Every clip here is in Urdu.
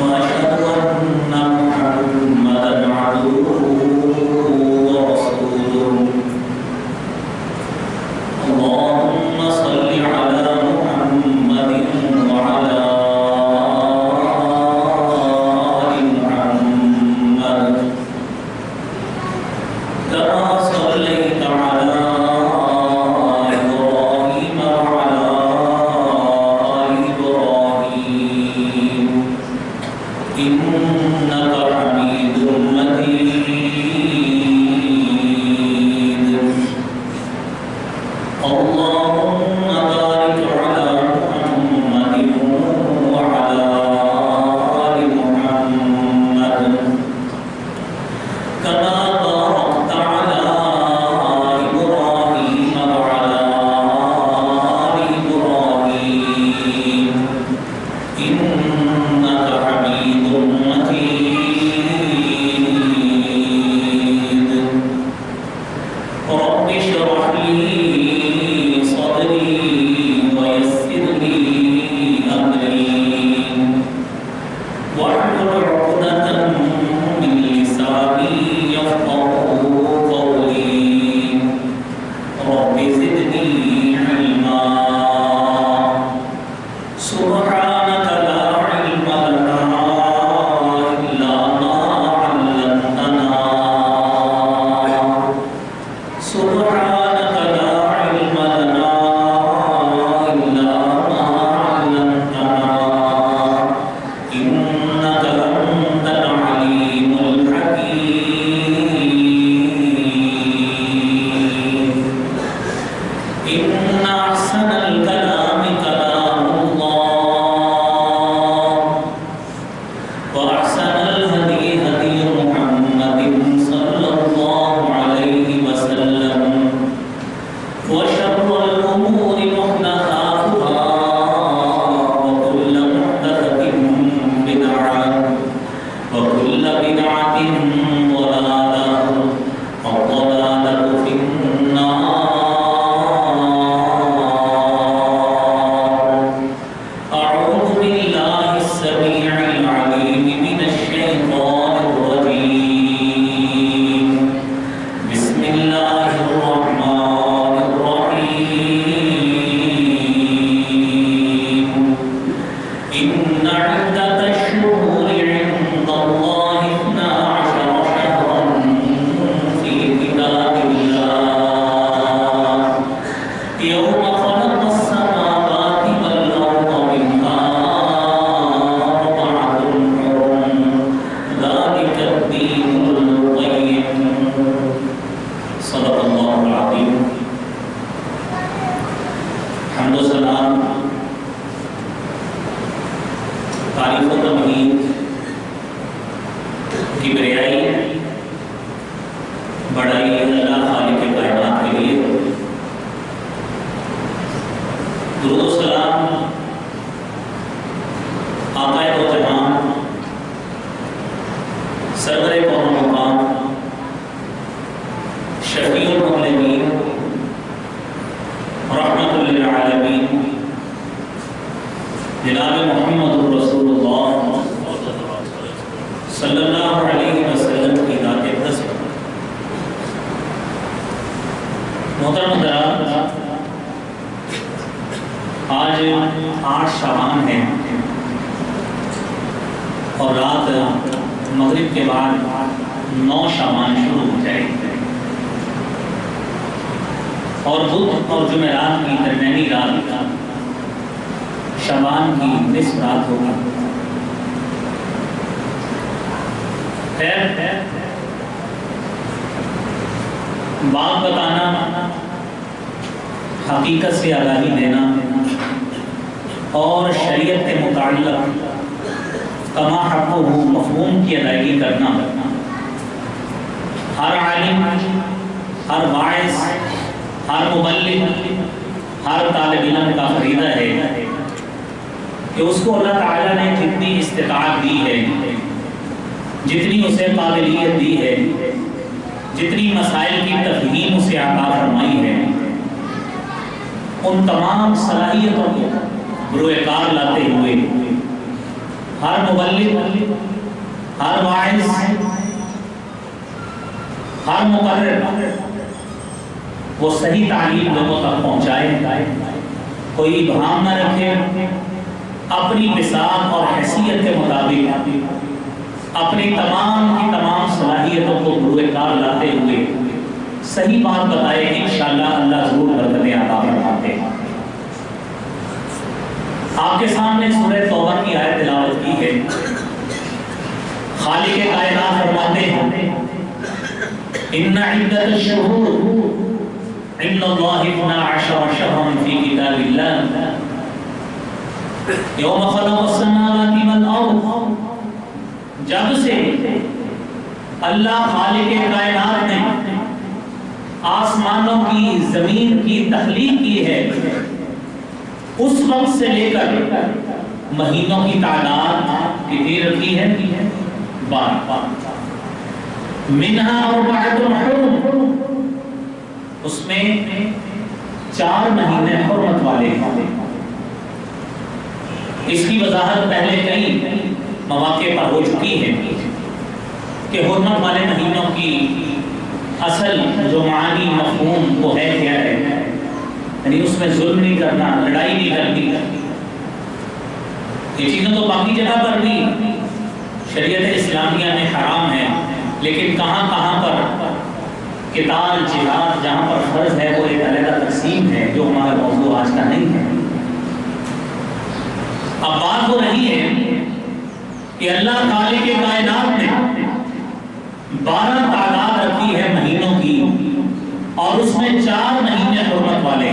وأشهد أن محمدا عبده ورسوله اللهم صل على محمد وعلى آل محمد كما صليت على إبراهيم وعلى آل إبراهيم إنك حميد مجيد اللهم بارك على محمد وعلى آل محمد كما باركت على إبراهيم وعلى آل إبراهيم إنك حميد مجيد رب اشرح لي صدري ويسر لي أمري واحلل عقدة من لساني يفقهوا قولي رب زدني علما سبحانك لا علم لنا إلا ما علمتنا سبحانك لا علم لنا إلا ما علمتنا إنك أنت العليم الحكيم إن أحسن الكلام كلام الله وأحسن الهدي هدي محمد صلى الله عليه وسلم وشر الأمور محدثاتها وكل محدثة بدعة وكل بدعة ضلالة والضلالة في النار أعوذ بالله السميع العليم من الشيطان الرجيم بسم الله الرحمن الرحيم إن عدة الشهور عند الله 12 شهرا في كتاب الله يوم خلق السماوات والأرض منها أربعة حرم ذلك الدين القيم صدق الله العظيم حمد و سلام تعریف و تمجید کبریائی بڑائی اللہ خالق کائنات کے لیے درود و سلام آقائے دو جہان سرور کون مقام شفیع المظلمین رحمت للعالمین جناب محمد رسول اللہ صلی اللہ علیہ وسلم کی ذات اقدس پر محترم حضرات آج 8 شعبان ہے اور رات مغرب کے بعد 9 شعبان شروع ہو جائے گی اور بدھ اور جمعرات کی درمیانی رات شعبان کی نصف رات ہوگی خیر بات بتانا حقیقت سے آگاہی دینا اور شریعت کے متعلق کما حق ہو مفہوم کی ادائیگی کرنا ہر عالم ہر باعث ہر مبلغ ہر طالب علم کا فریضہ ہے کہ اس کو اللہ تعالیٰ نے جتنی استطاعت دی ہے جتنی اسے قابلیت دی ہے جتنی مسائل کی تفہیم اسے عطا فرمائی ہے ان تمام صلاحیتوں کو بروئے کار لاتے ہوئے ہر مبلغ، ہر واعظ، ہر مقرر وہ صحیح تعلیم لوگوں تک پہنچائے، کوئی ابہام نہ رکھے، اپنی بساط اور حیثیت کے مطابق اپنی تمام کی تمام صلاحیتوں کو بروئے کار لاتے ہوئے صحیح بات بتائے، انشاءاللہ اللہ ضرور برکتیں عطا فرماتے ہیں۔ آپ کے سامنے سورہ توبہ کی آیت تلاوت کی ہے۔ خالق کائنات فرماتے ہیں ان عدت الشہور عند اللہ 12 شہرا فی کتاب اللہ یوم خلق السماوات والارض، جب سے اللہ خالق کائنات نے آسمانوں کی زمین کی تخلیق کی ہے، اس وقت سے لے کر مہینوں کی تعداد کتنی رکھی ہے؟ 12۔ منہا اربعۃ حرم، اس میں 4 مہینے حرمت والے ہیں۔ اس کی وضاحت پہلے کئی مواقع پر ہو چکی ہے کہ حرمت والے مہینوں کی اصل جو معنی مفہوم وہ ہے کیا ہے، یعنی اس میں ظلم نہیں کرنا، لڑائی نہیں کرنی۔ یہ چیزیں تو باقی جگہ پر بھی شریعت اسلامیہ میں حرام ہے، لیکن کہاں کہاں پر قتال جہاد جہاں پر فرض ہے وہ ایک علیحدہ تقسیم ہے جو ہمارا موضوع آج کا نہیں ہے۔ اب بات ہو رہی ہے کہ اللہ خالق کائنات نے 12 تعداد رکھی ہے مہینوں کی، اور اس میں 4 مہینے حرمت والے،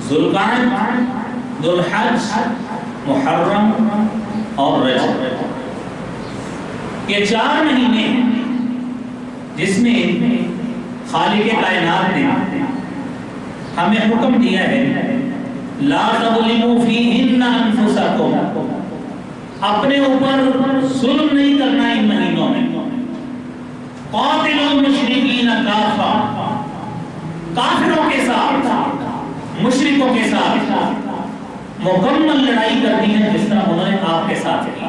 ذوالقعدہ، ذوالحج، محرم اور رجب۔ یہ 4 مہینے جس میں خالق کائنات نے ہمیں حکم دیا ہے لا تظلموا فیہن انفسکم، اپنے اوپر ظلم نہیں کرنا ان مہینوں میں۔ قاتلوا المشرکین کافہ، کافروں کے ساتھ، مشرکوں کے ساتھ مکمل لڑائی کرنی ہے جس طرح انہوں نے آپ کے ساتھ کی۔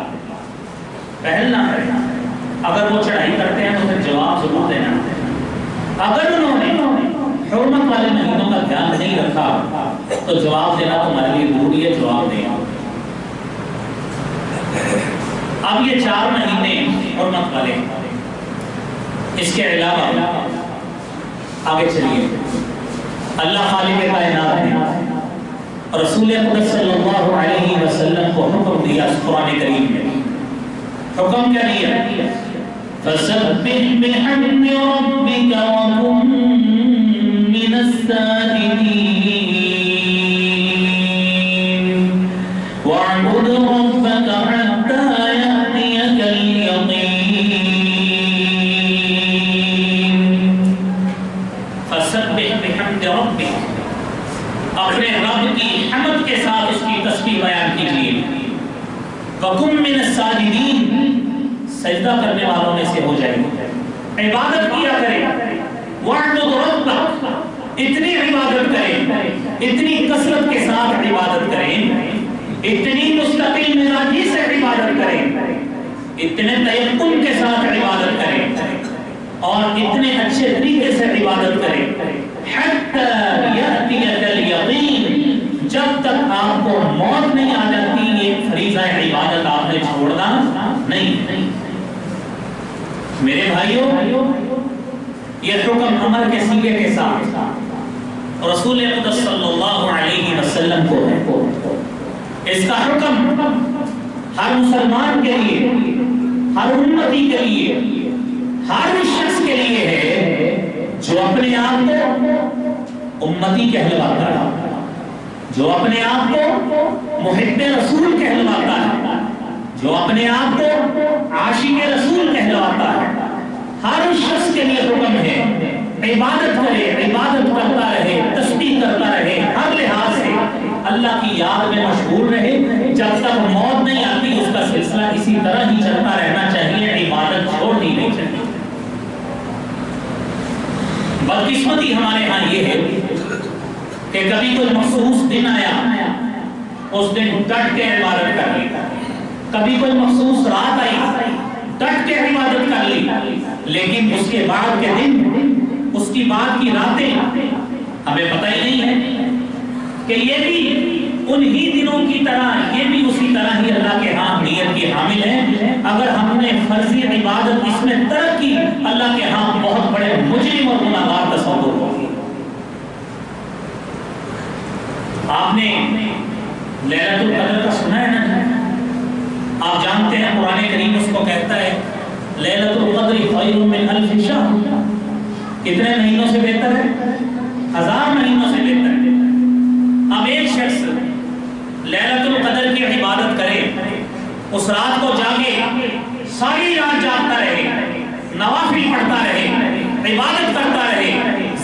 پہل نہ کریں، اگر وہ چڑھائی کرتے ہیں تو پھر جواب ضرور دینا۔ اگر انہوں نے حرمت والے مہینوں کا دھیان نہیں رکھا تو جواب دینا تمہارے لیے ضروری ہے، جواب دیں۔ اب یہ 4 مہینے حرمت والے، اس کے علاوہ آگے چلیے، اللہ خالق کائنات نے رسول اقدس صلی اللہ علیہ وسلم کو حکم دیا قرآن کریم میں۔ حکم کیا دیا؟ فَسَبِّحْ بِحَمْدِ رَبِّكَ وَكُن مِّنَ السَّاجِدِينَ وَاعْبُدْ رَبَّكَ حَتَّى يَأْتِيَكَ الْيَقِينُ۔ فَسَبِّحْ بِحَمْدِ رَبِّكَ، اپنے رب کی حمد کے ساتھ اس کی تسبیح بیان کیجیے۔ وَكُن مِّنَ السَّاجِدِينَ، سجدہ کرنے والوں میں سے ہو جائے، عبادت کیا کریں۔ وَاعْبُدْ رَبَّكَ، اتنی عبادت کریں، اتنی کثرت کے ساتھ عبادت کریں، اتنی مستقل مزاجی سے عبادت کریں، اتنے تیقن کے ساتھ عبادت کریں، اور اتنے اچھے طریقے سے عبادت کریں حَتَّى يَأْتِيَكَ الْيَقِينُ، جب تک آپ کو موت نہیں آ جاتی یہ فریضہ عبادت آپ نے چھوڑنا نہیں۔ میرے بھائیوں، یہ حکم امر کے سیغے کے ساتھ رسول اقدس صلی اللہ علیہ وسلم کو ہے۔ اس کا حکم ہر مسلمان کے لیے، ہر امتی کے لیے، ہر شخص کے لیے ہے جو اپنے آپ کو امتی کہلواتا ہے، جو اپنے آپ کو محب رسول کہلواتا ہے، جو اپنے آپ کو عاشق رسول کہلواتا ہے، ہر شخص کے لیے حکم ہے عبادت کرے، عبادت کرتا رہے، تسبیح کرتا رہے، ہر لحاظ سے اللہ کی یاد میں مشغول رہے، جب تک موت نہیں آتی اس کا سلسلہ اسی طرح ہی چلتا رہنا چاہیے، عبادت چھوڑنی نہیں چاہیے۔ بدقسمتی ہمارے ہاں یہ ہے کہ کبھی کوئی مخصوص دن آیا، اس دن ڈٹ کے عبادت کر لیتا ہے، کبھی کوئی مخصوص رات آئی ڈٹ کے عبادت کر لی، لیکن اس کے بعد کے دن، اس کی بعد کی راتیں ہمیں پتہ ہی نہیں ہے کہ یہ بھی انہی دنوں کی طرح، یہ بھی اسی طرح ہی اللہ کے ہاں نیت کی حامل ہے۔ اگر ہم نے فرضی عبادت اس میں ترک کی، اللہ کے ہاں بہت بڑے مجرم اور گناہگار تصور ہوگی۔ آپ نے لیلۃ القدر کا سنا ہے نا؟ آپ جانتے ہیں قرآن کریم اس کو کہتا ہے لیلۃ القدر خیر من الف شہر، کتنے مہینوں سے بہتر ہے؟ 1000 مہینوں سے بہتر ہے۔ اب ایک شخص لیلۃ القدر کی عبادت کرے، اس رات کو جاگے، ساری رات جاگتا رہے، نوافل پڑھتا رہے، عبادت کرتا رہے،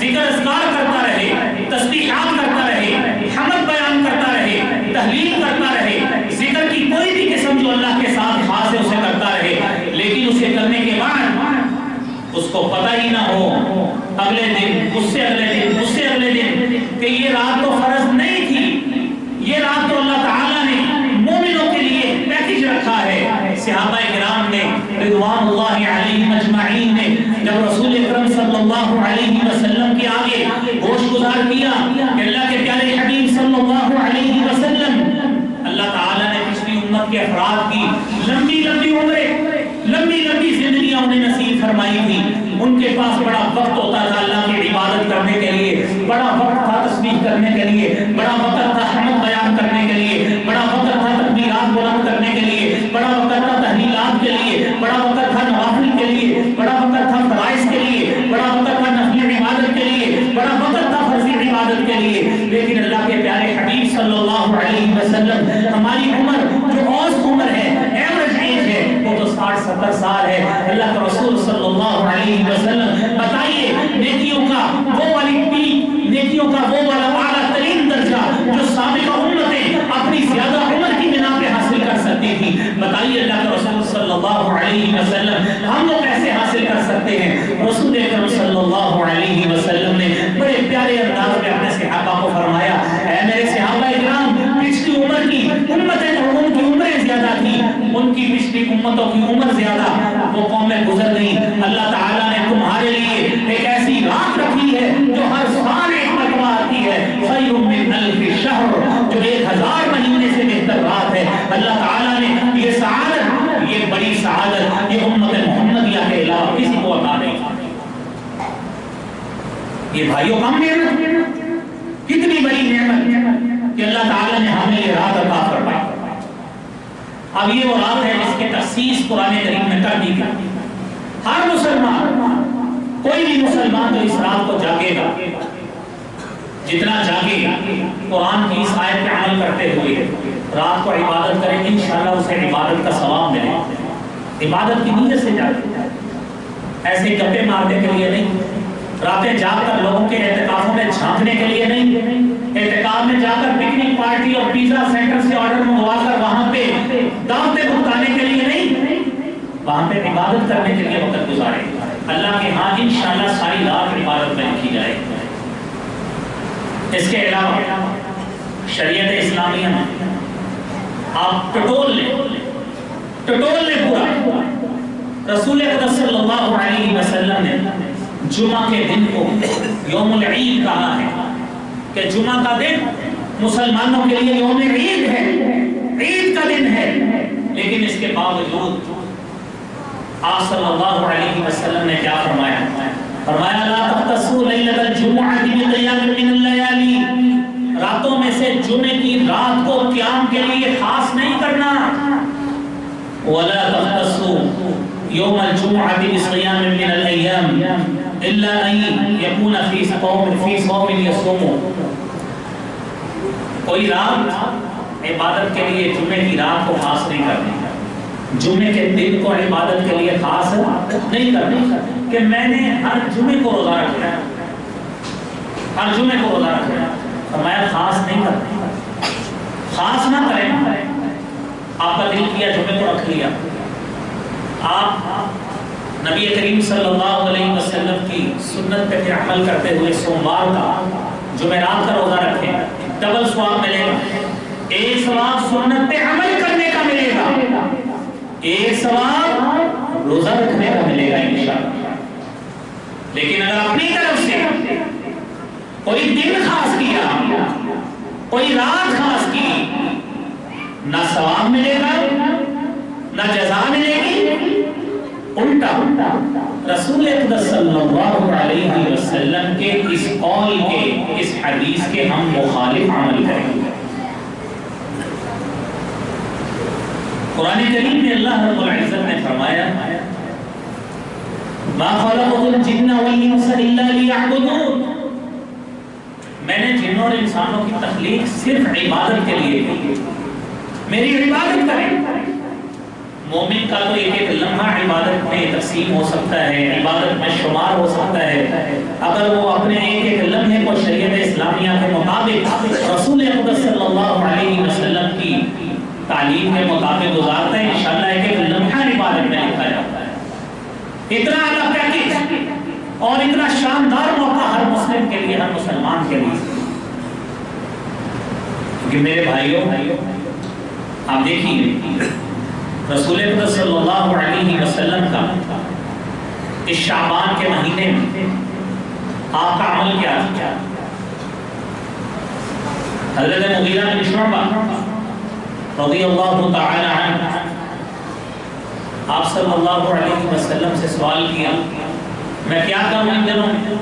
ذکر اذکار کرتا رہے، تسبیحات کرتا رہے، حمد بیان کرتا رہے، تحلیل کرتا رہے، ذکر کی کوئی بھی قسم جو اللہ کے ساتھ خاص ہے اسے کرتا رہے، لیکن اسے کرنے کے بعد اس کو پتہ ہی نہ ہو اگلے دن، اس سے اگلے دن، اس سے اگلے دن کہ یہ رات تو فرض نہیں تھی، یہ رات تو اللہ تعالیٰ نے مومنوں کے لیے پیکج رکھا ہے۔ صحابہ کرام نے رضوان اللہ علیہم اجمعین نے جب رسول اکرم صلی اللہ علیہ وسلم کے آگے گوش گزار کیا کہ اللہ کے پیارے حبیب صلی اللہ علیہ وسلم، اللہ تعالیٰ نے پچھلی امت کے افراد کی لمبی لمبی عمریں، لمبی لمبی زندگیاں انہیں نصیب فرمائی تھی، ان کے پاس بڑا وقت ہوتا تھا اللہ کی عبادت کرنے کے لیے، بڑا وقت تھا تسبیح کرنے کے لیے، بڑا وقت تھا حمد بیان کرنے کے لیے، بڑا وقت تھا تکبیرات بلند کرنے کے لیے، بڑا وقت تھا تحلیلات کے لیے، بڑا وقت تھا نوافل کے لیے، بڑا وقت تھا فرائض کے لیے، بڑا وقت تھا نفلی عبادت کے لیے، بڑا وقت تھا فرضی عبادت کے لیے، لیکن اللہ کے پیارے حبیب صلی اللہ علیہ وسلم، ہماری عمر جو اوسط عمر ہے، ایوریج ایج ہے، وہ تو 60-70 سال ہے۔ اللہ کے رسول صلی اللہ علیہ وسلم بتائیے نیکیوں کا وہ والی پیک، نیکیوں کا وہ والا اعلیٰ ترین درجہ جو سابقہ امتیں اپنی زیادہ عمر کی بنا پہ حاصل کر سکتی تھی، بتائیے اللہ کے رسول صلی اللہ علیہ وسلم ہم لوگ کیسے حاصل کر سکتے ہیں؟ رسول اکرم صلی اللہ علیہ وسلم نے بڑے پیارے انداز میں اپنے صحابہ کو فرمایا، اے میرے صحابہ اکرام، پچھلی عمر کی امتیں جو ان کی عمریں زیادہ تھی، ان کی پچھلی امتوں کی عمر زیادہ، وہ قومیں گزر گئیں، اللہ تعالیٰ نے تمہارے لیے ایک ایسی رات رکھی ہے جو ہر سال ایک مرتبہ آتی ہے، خیر من الف شہر، جو 1000 مہینے سے بہتر رات ہے۔ اللہ تعالیٰ نے یہ سعادت، یہ بڑی سعادت، یہ امت محمدیہ کے علاوہ کسی کو عطا نہیں۔ یہ بھائیوں کم نعمت، کتنی بڑی نعمت کہ اللہ تعالیٰ نے ہمیں یہ رات عطا فرمائی۔ اب یہ وہ رات ہے جس کی تخصیص قرآن کریم میں کر دی گئی۔ ہر مسلمان، کوئی بھی مسلمان تو اس رات کو جاگے گا، جتنا جاگے قرآن کی اس آیت پہ عمل کرتے ہوئے رات کو عبادت کرے، انشاءاللہ اسے عبادت کا ثواب ملے۔ عبادت کی نیت سے جاگے، ایسے گپے مارنے کے لیے نہیں، راتیں جاگ کر لوگوں کے اعتکافوں میں جھانکنے کے لیے نہیں، اعتکاف میں جا کر پکنک پارٹی اور پیزا سینٹر سے آرڈر منگوا کر وہاں پہ دعوتیں بھگتانے کے لیے نہیں، وہاں پہ عبادت کرنے کے لیے وقت گزارے۔ اللہ کے ہاں انشاءاللہ ساری رات عبادت میں لکھی جائے۔ اس کے علاوہ شریعت اسلامیہ میں آپ ٹٹول لیں پورا، رسول اقدس صلی اللہ علیہ وسلم نے جمعہ کے دن کو یوم العید کہا ہے کہ جمعہ کا دن مسلمانوں کے لیے یوم عید ہے، عید کا دن ہے، لیکن اس کے باوجود آپ صلی اللہ علیہ وسلم نے کیا فرمایا؟ فرمایا لا تختصوا لیلۃ الجمعۃ بقیام من اللیالی، راتوں میں سے جمعے کی رات کو قیام کے لیے خاص نہیں کرنا، ولا تختصوا یوم الجمعۃ بصیام من الایام الا ان یکون فی صوم یصومہ، کوئی رات عبادت کے لیے جمعے کی رات کو خاص نہیں کرنی، جمعے کے دن کو عبادت کے لیے خاص نہیں کرنا کہ میں نے ہر جمعے کو روزہ رکھنا ہے، ہر جمعے کو روزہ رکھنا ہے، فرمایا خاص نہیں کرنا، خاص نہ کریں۔ آپ کا دل کیا جمعے کو رکھ لیا، آپ نبی کریم صلی اللہ علیہ وسلم کی سنت پہ عمل کرتے ہوئے سوموار کا جمعرات کا روزہ رکھیں، ڈبل ثواب ملے گا، ایک ثواب سنت پہ عمل کرنے کا ملے گا، روزہ رکھنے کا ملے گا انشاءاللہ. لیکن اگر اپنی طرف سے کوئی دن خاص کیا، کوئی رات خاص کی، نہ ثواب ملے گا نہ جزا ملے گی. الٹا رسول اقدس صلی اللہ علیہ وسلم کے اس قول کے، اس حدیث کے ہم مخالف عمل کریں گے. قرآن کریم میں اللہ رب العزت نے فرمایا ما خلقت الجن والانس الا ليعبدون. میں نے جنوں اور انسانوں کی تخلیق صرف عبادت کے لیے کی. میری عبادت کریں. مومن کا تو ایک ایک لمحہ عبادت میں تقسیم ہو سکتا ہے، عبادت میں شمار ہو سکتا ہے، اگر وہ اپنے ایک ایک لمحے کو شریعت اسلامیہ کے مطابق رسول اقدس صلی اللہ علیہ وسلم کی تعلیم کے مطابق گزارتا ہے، انشاءاللہ ایک ایک لمحہ عبادت میں لکھا جاتا ہے. اتنا اعلیٰ پیکیج اور اتنا شاندار موقع ہر مسلم کے لیے، ہر مسلمان کے لیے. کیونکہ میرے بھائیوں آپ دیکھیے رسول اقدس صلی اللہ علیہ وسلم کا اس شعبان کے مہینے میں آپ کا عمل کیا تھا؟ حضرت مغیرہ بن شعبہ رضی اللہ تعالی عنہ آپ صلی اللہ علیہ وسلم سے سوال کیا میں کیا کروں ان دنوں؟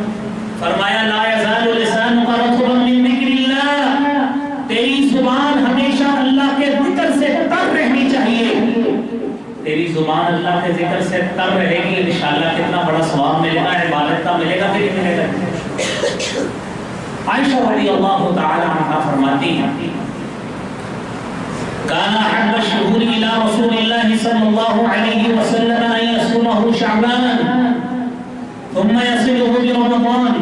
فرمایا لا یزال لسانک رطبا من ذکر اللہ، تیری زبان ہمیشہ اللہ کے ذکر سے تر رہنی چاہیے. تیری زبان اللہ کے ذکر سے تر رہے گی، انشاءاللہ کتنا بڑا ثواب ملے گا، عبادت کا ملے گا کہ نہیں ملے گا. عائشہ رضی اللہ تعالی عنہا فرماتی ہیں كان أحب الشهور إلى رسول الله صلى الله عليه وسلم أن يصومه شعبان ثم يصله برمضان.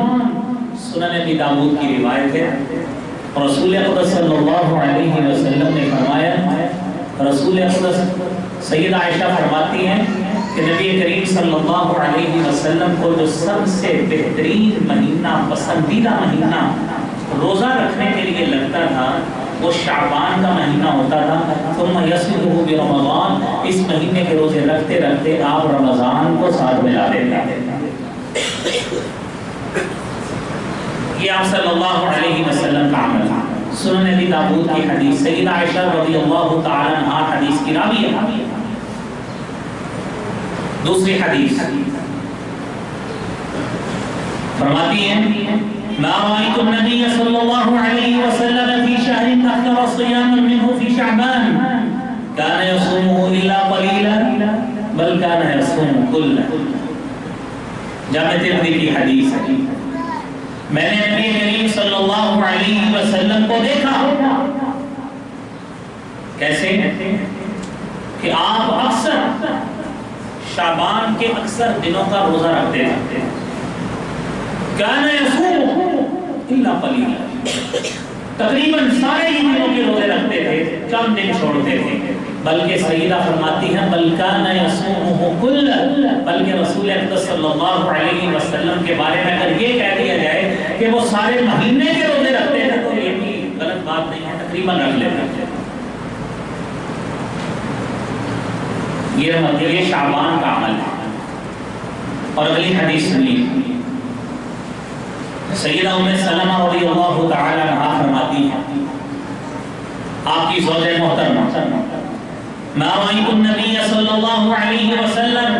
سنن ابی داؤد کی روایت ہے رسول اقدس صلی اللہ علیہ وسلم نے فرمایا، رسول اقدس سید عائشہ فرماتی ہیں کہ نبی کریم صلی اللہ علیہ وسلم کو جو سب سے بہترین مہینہ، پسندیدہ مہینہ روزہ رکھنے کے لیے لگتا تھا وہ شعبان کا مہینہ ہوتا تھا. ثم یصلہ برمضان، اس مہینے کے روزے رکھتے رکھتے آپ رمضان کو ساتھ ملا دیتے ہیں. یہ آپ صلی اللہ علیہ وسلم کا عمل. سنن ابی داؤد کی حدیث، سیدہ عائشہ رضی اللہ تعالی عنہا حدیث کی راوی ہے. دوسری حدیث فرماتی ہیں ما رأيت النبي صلى الله عليه وسلم في شهر أكثر صياما منه في شعبان كان يصومه إلا قليلا بل كان يصوم كله. جامع ترمذی کی حدیث ہے. میں نے نبی کریم صلی اللہ علیہ وسلم کو دیکھا کیسے کہ آپ اکثر شعبان کے اکثر دنوں کا روزہ رکھتے تھے. كان يصوم الا قليلا، تقریباً سارے ہی دنوں کے روزے رکھتے تھے، کم دن چھوڑتے تھے. بلکہ سیدہ فرماتی ہیں بل كان يصومه كله، بلکہ رسول اقدس صلی اللہ علیہ وسلم کے بارے میں اگر یہ کہہ دیا جائے کہ وہ سارے مہینے کے روزے رکھتے تھے تو یہ بھی غلط بات نہیں ہے، تقریباً رکھ لیتے تھے. یہ شعبان کا عمل ہے. اور اگلی حدیث سنیے، سیدہ ام سلمہ رضی اللہ تعالی عنہا فرماتی ہیں آپ کی زوج محترمہ ما رأيت النبي صلى الله عليه وسلم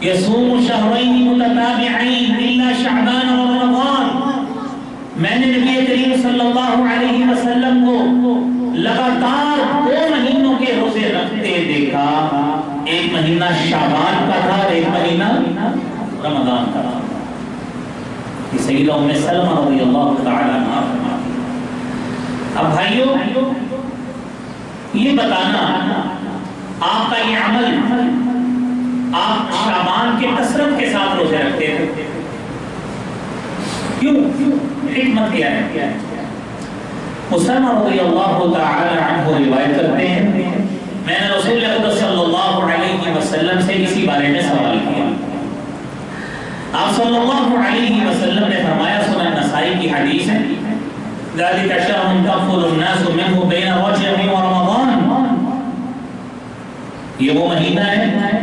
يصوم شهرين متتابعين إلا شعبان ورمضان. میں نے نبی کریم صلی اللہ علیہ وسلم کو لگاتار 2 مہینوں کے روزے رکھتے دیکھا. ایک مہینہ شعبان کا تھا، ایک مہینہ رمضان کا تھا. سیدہ ام سلمہ رضی اللہ تعالی عنہا فرماتی ہیں. اب بھائیوں یہ بتانا آپ کا یہ عمل، آپ شعبان کے کثرت کے ساتھ روزے رکھتے تھے، کیوں؟ حکمت کیا ہے؟ مسلمہ رضی اللہ تعالی عنہ روایت کرتے ہیں میں نے رسول اقدس صلی اللہ علیہ وسلم سے اسی بارے میں سوال کیا. آپ صلی اللہ علیہ وسلم نے فرمایا، سنن نسائی کی حدیث ہے ذالک شہر تغفل الناس منہ بین رجب ورمضان، یہ وہ مہینہ ہے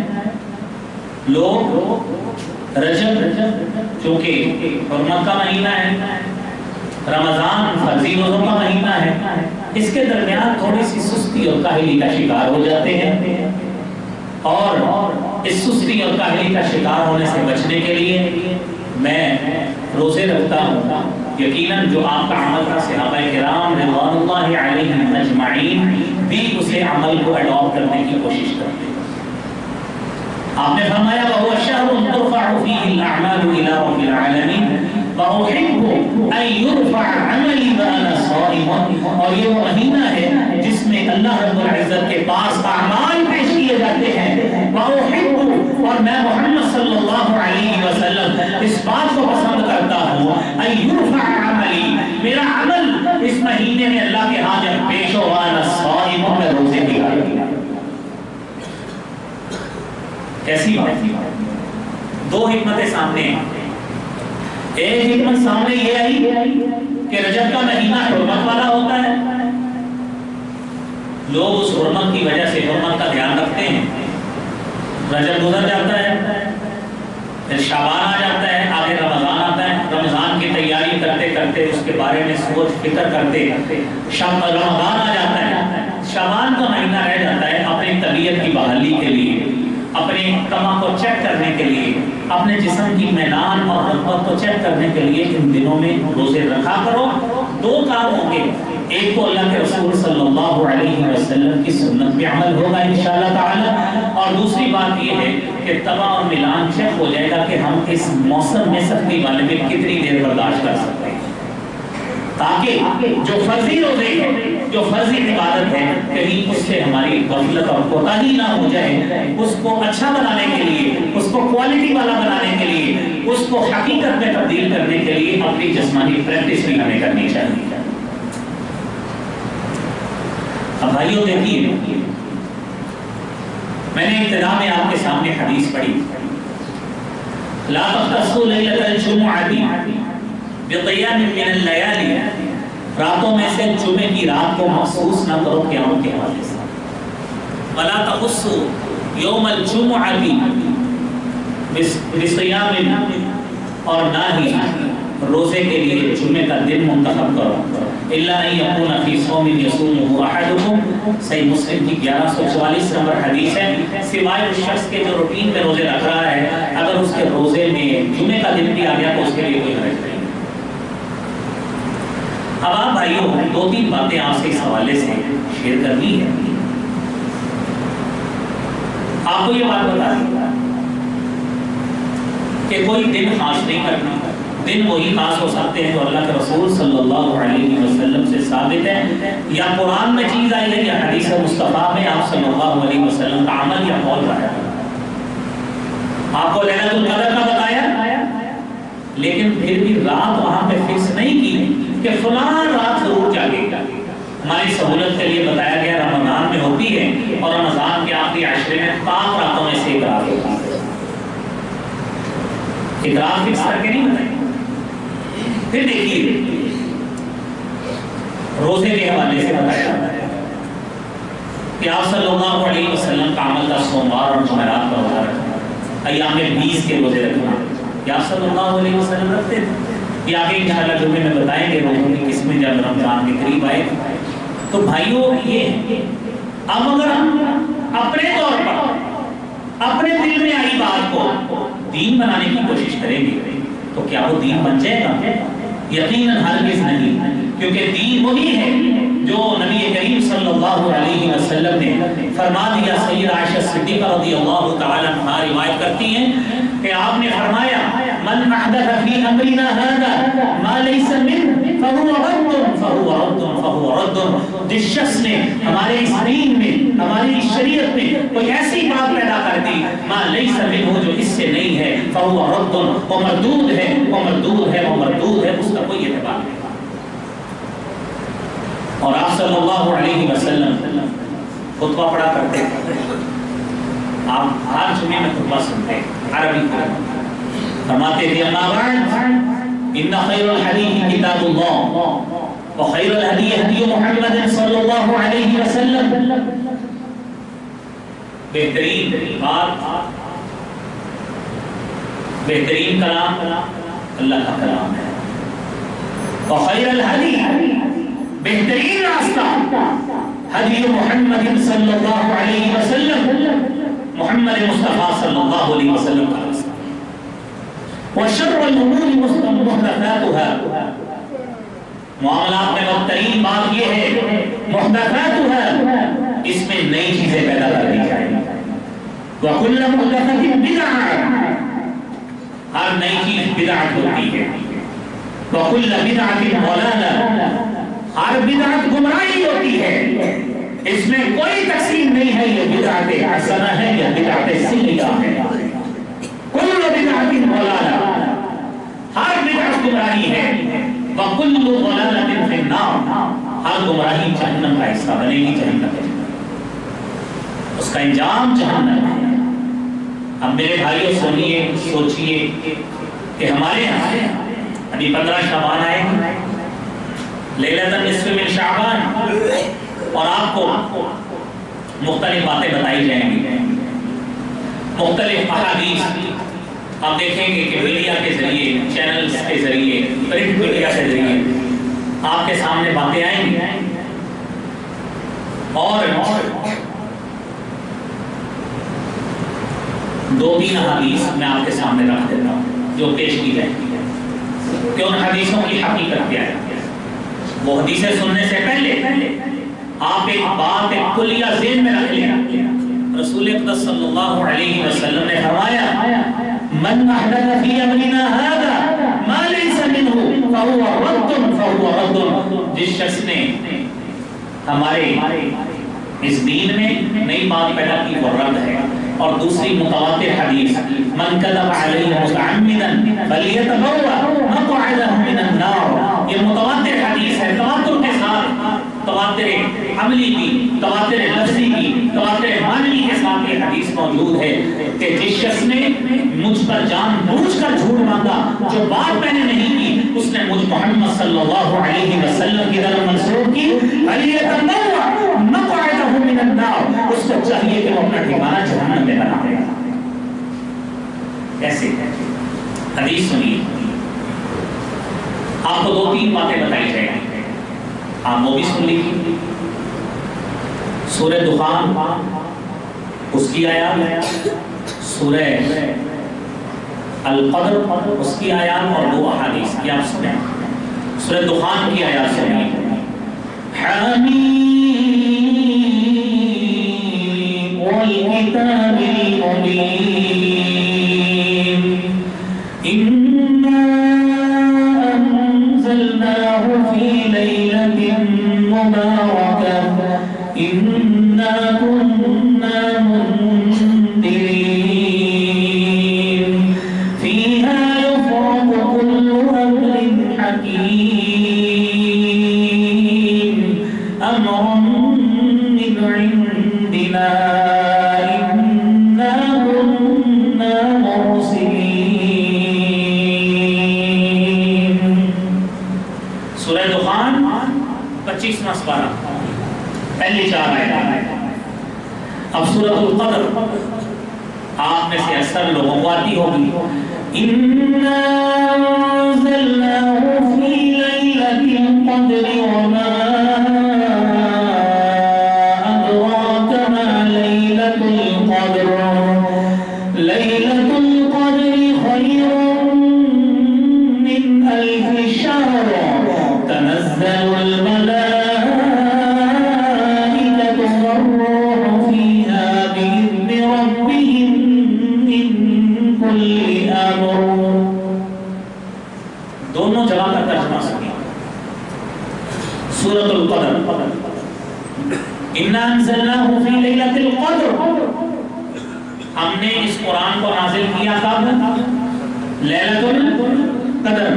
لوگ رجب چونکہ حرمت کا مہینہ ہے، رمضان فرضی روزوں کا مہینہ ہے، اس کے درمیان تھوڑی سی سستی اور کاہلی کا شکار ہو جاتے ہیں، اور اس سستی اور کاہلی کا شکار ہونے سے بچنے کے لیے میں روزے رکھتا ہوں۔ یقیناً جو آپ کا عمل تھا صحابہ کرام رضوان اللہ علیہم اجمعین بھی اسے عمل کو اڈاپٹ کرنے کی کوشش کرتے ہیں۔ آپ نے فرمایا وَهُوَ شَهْرٌ تُرْفَعُ فِيهِ الْأَعْمَالُ إِلَىٰ رَبِّ الْعَالَمِينَ وَأُحِبُّ أَن يُرْفَعَ عَمَلِي وَأَنَا صَائِمٌ، اور یہ وہ مہینہ ہے جس میں اللہ رب العزت کے پاس اعمال پیش کیے جاتے ہیں۔ وَأُحِبُّ، اور میں محمد صلی اللہ علیہ وسلم اس بات کو پسند کرتا ہوں أَن يُرْفَعَ عَمَلِي، میرا عمل اس مہینے میں اللہ کے ہاں جب پیش ہو وَأَنَا صَائِمٌ، میں روزے کی حالت میں۔ کیسی بات؟ دو حکمتیں سامنے ہیں۔ ایک حکمت سامنے یہ آئی کہ رجب کا مہینہ حرمت والا ہوتا ہے، لوگ اس حرمت کی وجہ سے حرمت کا دھیان رکھتے ہیں۔ رجب گزر جاتا ہے، پھر شعبان آ جاتا ہے، آگے رمضان آتا ہے، رمضان کی تیاری کرتے کرتے اس کے بارے میں سوچ فکر کرتے رمضان آ جاتا ہے، شعبان کا مہینہ رہ جاتا ہے اپنی طبیعت کی بحالی کے لیے، اپنے تما کو چیک کرنے کے لیے، اپنے جسم کی میلان اور رغبت کو چیک کرنے کے لیے ان دنوں میں روزے رکھا کرو۔ دو کام ہوں گے، ایک تو اللہ کے رسول صلی اللہ علیہ وسلم کی سنت پہ عمل ہوگا انشاءاللہ تعالی، اور دوسری بات یہ ہے کہ تما اور میلان چیک ہو جائے گا کہ ہم اس موسم میں سختی والے میں کتنی دیر برداشت کر سکتے ہیں، تاکہ جو فرضی روزے ہیں، جو فرضی عبادت ہے، کہیں اس سے ہماری غفلت اور کوتاہی نہ ہو جائے۔ اس کو اچھا بنانے کے لیے، اس کو کوالٹی والا بنانے کے لیے، اس کو حقیقت میں تبدیل کرنے کے لیے اپنی جسمانی پریکٹس بھی ہمیں کرنی چاہیے۔ اب بھائیوں دیکھیے، میں نے ابتدا میں آپ کے سامنے حدیث پڑھی، لا تختصوا لیلۃ الجمعۃ بقیام من اللیالی، راتوں میں سے جمعے کی رات کو مخصوص نہ کرو قیام کے حوالے سے، ولا تخصوا یوم الجمعۃ بصیام، اور نہ ہی روزے کے لیے جمعے کا دن منتخب کرو، الا ان یکون فی صوم یصومہ احدکم، صحیح مسلم کی 1144 نمبر حدیث ہے، سوائے اس شخص کے جو روٹین میں روزے رکھ رہا ہے، اگر اس کے روزے میں جمعے کا دن بھی آ گیا تو اس کے لیے کوئی حرج نہیں۔ اب آپ بھائیوں دو تین باتیں آپ سے اس حوالے سے شیئر کرنی ہے۔ آپ کو یہ بات بتا دیں کہ کوئی دن خاص نہیں کرنا، دن وہی خاص ہو سکتے ہیں جو اللہ کے رسول صلی اللہ علیہ وسلم سے ثابت ہے، یا قرآن میں چیز آئی ہے، یا حدیث مصطفیٰ میں آپ صلی اللہ علیہ وسلم کا عمل یا قول رہا ہے۔ آپ کو لیلۃ القدر کا بتایا، لیکن پھر بھی رات وہاں پہ فکس نہیں کی کہ فلاں رات ضرور جاگے گا۔ ہماری سہولت کے لیے بتایا گیا رمضان میں ہوتی ہے، اور رمضان کے آخری عشرے میں 5 راتوں میں سے ایک رات ہوتی ہے۔ ایک رات فکس کر کے نہیں بتائی۔ پھر دیکھیے روزے کے حوالے سے بتایا کہ آپ صلی اللہ علیہ وسلم کا عمل تھا سوموار اور جمعرات کا روزہ رکھنا، ایام 20 کے روزے رکھنا، کہ آپ صلی اللہ علیہ وسلم رکھتے تھے۔ یہ آگے انشاءاللہ جمعے میں بتائیں گے روزوں کی قسمیں جب رمضان کے قریب آئے۔ تو بھائیوں یہ اب اگر ہم اپنے طور پر اپنے دل میں آئی بات کو دین بنانے کی کوشش کریں گے تو کیا وہ دین بن جائے گا؟ یقیناً ہرگز نہیں، کیونکہ دین وہی ہے جو نبی کریم صلی اللہ علیہ وسلم نے فرما دیا۔ سیدہ عائشہ صدیقہ رضی اللہ تعالی عنہا روایت کرتی ہیں کہ آپ نے فرمایا من احدث فی امرنا هذا ما ليس منه فهو رد، جس شخص نے ہمارے اس دین میں، ہماری اس شریعت میں کوئی ایسی بات پیدا کر دی ما ليس منه، جو اس سے نہیں ہے، فهو رد، وہ مردود ہے، وہ مردود ہے، وہ مردود ہے، اس کا کوئی اعتبار نہیں۔ اور آپ صلی اللہ علیہ وسلم خطبہ پڑھا کرتے تھے، آپ ہر جمعے میں خطبہ سنتے ہیں عربی میں، فرماتے تھے اما بعد ان خیر الحدیث کتاب اللہ وخیر الہدی ہدی محمد صلی اللہ علیہ وسلم، بہترین بات بہترین کلام اللہ کا کلام ہے. وخیر الہدی، بہترین راستہ ہدی محمد صلی اللہ علیہ وسلم، محمد مصطفیٰ صلی اللہ علیہ وسلم کا راستہ. وشر الامور محدثاتها، معاملات میں بدترین بات یہ ہے محدثاتها، اس میں نئی چیزیں پیدا کر دی جائیں. وکل محدثۃ بدعہ، ہر نئی چیز بدعت ہوتی ہے. وکل بدعۃ ضلالہ، ہر بدعت گمراہی ہوتی ہے. اس میں کوئی تقسیم نہیں ہے یہ بدعت حسنہ ہے یا بدعت سیئہ ہے. کل بدعت ضلالہ، ہر بدعت گمراہی ہے. وکل ضلالۃ فی النار، ہر گمراہی جہنم کا حصہ بنے گی، جہنم ہے، اس کا انجام جہنم ہے. اب میرے بھائیوں سنیے، سوچئے کہ ہمارے یہاں ابھی 15 شعبان آئے گی، لیلۃ النصف من شعبان، اور آپ کو مختلف باتیں بتائی جائیں گی، مختلف احادیث. آپ دیکھیں گے کہ میڈیا کے ذریعے، چینلز کے ذریعے، پرنٹ میڈیا کے ذریعے آپ کے سامنے باتیں آئیں گی. اور 2-3 حدیث میں آپ کے سامنے رکھ دیتا ہوں جو پیش کی جائیں گی کہ ان حدیثوں کی حقیقت کیا ہے. وہ حدیثیں سننے سے پہلے آپ ایک بات، ایک کلیہ ذہن میں رکھ لیں. رسول اقدس صلی اللہ علیہ وسلم نے فرمایا من احدث فی امرنا هذا ما ليس منه فهو رد، جس شخص نے ہمارے اس دین میں نئی بات پیدا کی وہ رد ہے. اور دوسری متواتر حدیث من کذب علی متعمدا فلیتبوأ مقعدہ من النار، یہ متواتر حدیث ہے. تواتر کے ساتھ، تواتر عملی کی، تواتر لفظی کی، تواتر معنی کے ساتھ یہ حدیث موجود ہے کہ جس شخص نے مجھ پر جان بوجھ کر جھوٹ مانگا، جو بات میں نے نہیں کی اس نے مجھ محمد صلی اللہ علیہ وسلم کی طرف منسوب کی. فلیتبوأ مقعدہ من النار، اس کو چاہیے کہ وہ اپنا ٹھکانہ جہنم میں بنا دے. کیسے حدیث سنیے، آپ کو 2-3 باتیں بتائی جائیں گی، آپ وہ بھی سن لیجیے. سورہ دخان اس کی آیات، سورہ القدر اس کی آیات، اور 2 احادیث کی آپ سنیں. سورہ دخان کی آیات سنیں. حمیم والکتاب المبین انا انزلناہ فی لیلۃ مبارکۃ انا كنا منذرین فیہا یفرق کل امر حکیم امرا من عندنا انا كنا مرسلین. سورہ دخان 25واں سپارہ، پہلی 4 آیات. اب سورۃ القدر آپ میں سے اکثر لوگوں کو آتی ہوگی. اِنَّا أَنزَلْنَاهُ فِي لَيْلَةِ الْقَدْرِ وَمَا أَدْرَاكَ مَا لَيْلَةُ الْقَدْرِ لَيْلَةُ الْقَدْرِ خَيْرٌ مِّنْ أَلْفِ شَهْرٍ تَنَزَّلُ الْمَلَائِكَةُ وَالرُّوحُ فِيهَا بِإِذْنِ رَبِّهِم مِّن كُلِّ أَمْرٍ. دونوں جگہ کا ترجمہ سنیے. سورۃ القدر، اِنَّا أَنزَلْنَاهُ فِي لَيْلَةِ الْقَدْرِ، ہم نے اس قرآن کو نازل کیا کب؟ لیلۃ القدر.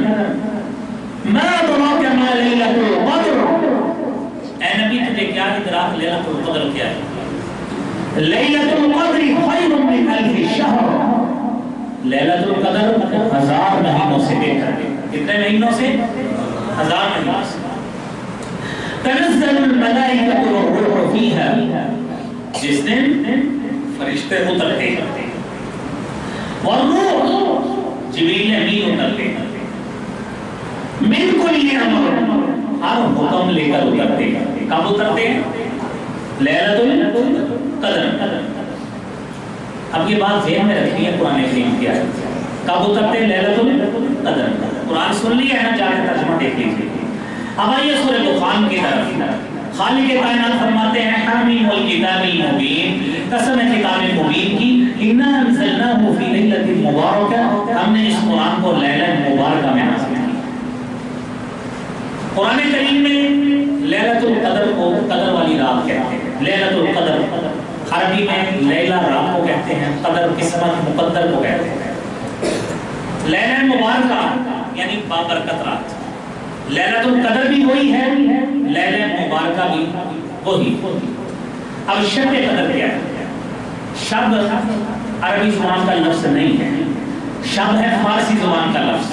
مَا أَدْرَاكَ مَا لَيْلَةُ الْقَدْرِ، اے نبی تجھے کیا ادراک لیلۃ القدر کیا ہے؟ لیلۃ القدر خیر من الف شہر، لیلۃ القدر 1000 مہینوں سے بہتر ہے. کتنے مہینوں سے؟ 1000 مہینوں سے. تنزل الملائکۃ والروح فیہا، جس دن فرشتے اترتے ہیں. والروح، جبریل امین اترتے ہیں، من کل امر، ہر حکم لے کر اترتے ہیں۔ کب اترتے ہیں؟ لیلۃ القدر۔ اب یہ بات ذہن میں رکھنی ہے قرآن کریم کی آیت، کب اترتے ہیں؟ لیلۃ القدر۔ قرآن سن لیا ہے نا، جا کے ترجمہ دیکھ لیجیے۔ اب آئیے سورہ دخان کی طرف۔ خالق کائنات فرماتے ہیں حامیم الکتاب المبین، قسم ہے کتاب مبین کی، انا انزلناہ فی لیلۃ مبارکہ، ہم نے اس قرآن کو لیلہ مبارکہ میں نازل کیا۔ قرآن کریم میں لیلۃ القدر کو قدر والی رات کہتے ہیں۔ لیلۃ القدر عربی میں لیلہ رات کو کہتے ہیں، قدر قسمت مقدر کو کہتے ہیں۔ لیلہ مبارکہ یعنی بابرکت رات۔ لیلۃ القدر بھی وہی ہے، لیلہ مبارکہ بھی وہی۔ اب شب قدر کیا ہے؟ شب عربی زبان کا لفظ نہیں ہے، شب ہے فارسی زبان کا لفظ۔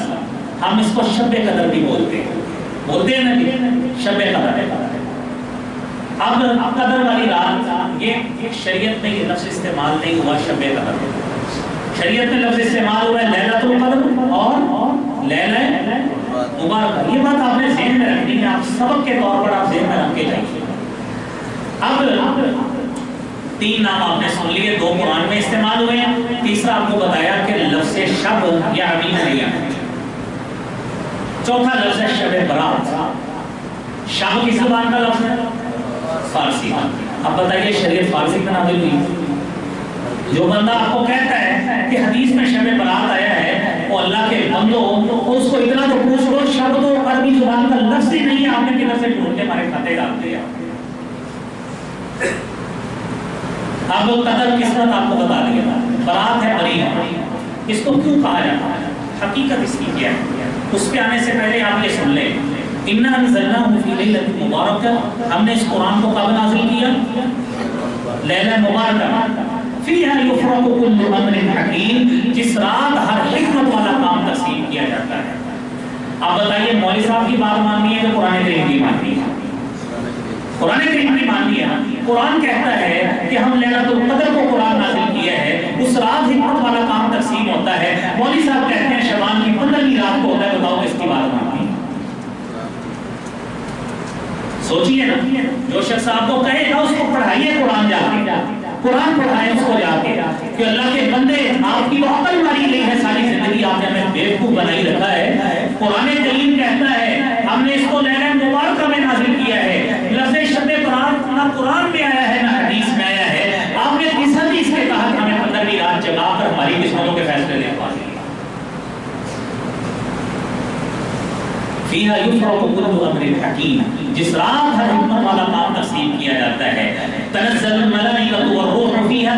ہم اس کو شب قدر بھی بولتے ہیں نا شب قدر۔ اب قدر والی رات، یہ شریعت میں یہ لفظ استعمال نہیں ہوا شب قدر، شریعت میں لفظ استعمال ہوا ہے لیلۃ القدر اور لیلہ مبارکہ۔ یہ بات آپ نے ذہن میں رکھنی ہے، آپ سبق کے طور پر آپ ذہن میں رکھ کے جائیے۔ اب تین نام آپ نے سن لیے، دو قرآن میں استعمال ہوئے ہیں، تیسرا آپ کو بتایا کہ لفظ شب یا عبید نہیں، چوتھا لفظ ہے شب برات۔ شب کس زبان کا لفظ ہے؟ فارسی۔ اب بتائیے شریعت فارسی میں نازل ہوئی، جو بندہ آپ کو کہتا ہے کہ حدیث میں شب برات آیا ہے، وہ اللہ کے بندو اس کو اتنا تو پوچھ لو، شب تو عربی زبان کا لفظ ہی نہیں ہے، آپ نے کدھر سے ڈھونڈ کے ہمارے کھاتے ڈالتے ہیں۔ اب قدر قسمت آپ کو بتا دیا، برات ہے بری ہے، اس کو کیوں کہا جاتا ہے، حقیقت اس کی کیا ہے، اس پہ آنے سے پہلے آپ یہ سن لیں، اِنَّا أَنزَلْنَاهُ فِي لَيْلَةٍ مُبَارَكَةٍ، ہم نے اس قرآن کو کب نازل کیا؟ لیلہ مبارکہ۔ فِيهَا يُفْرَقُ كُلُّ أَمْرٍ حَكِيمٍ، جس رات ہر حکمت والا کام تقسیم کیا جاتا ہے۔ اب بتائیے مولوی صاحب کی بات ماننی ہے کہ قرآن کریم کی ماننی ہے؟ قرآن کریم کی ماننی ہے۔ قرآن کہتا ہے کہ ہم لیلۃ القدر کو قرآن نازل کیا ہے، اس رات حکمت والا کام تقسیم ہوتا ہے۔ مولوی صاحب کہتے ہیں شعبان کی 15ویں رات کو ہوتا ہے، بتاؤ کس کی بات ماننی ہے؟ سوچئے نا، جو شخص آپ کو کہے گا اس کو پڑھائیے قرآن جا کے، قرآن پڑھائیں اس کو جا کے کہ اللہ کے بندے آپ کی وہ عقل ماری نہیں ہے، ساری زندگی آپ نے ہمیں بیوقوف بنائی رکھا ہے۔ قرآن کریم کہتا ہے ہم نے اس کو لیلہ مبارکہ میں نازل کیا ہے، لفظ شب برات نہ قرآن میں آیا ہے نہ حدیث میں آیا ہے، آپ نے کس حدیث کے تحت ہمیں 15ویں رات جگا کر ہماری قسمتوں کے فیصلے لے پا لیے۔ فیہا یفرق کل امر حکیم، جس رات ہر حکمت والا کام تقسیم کیا جاتا ہے۔ تنزل الملائکۃ والروح فیہا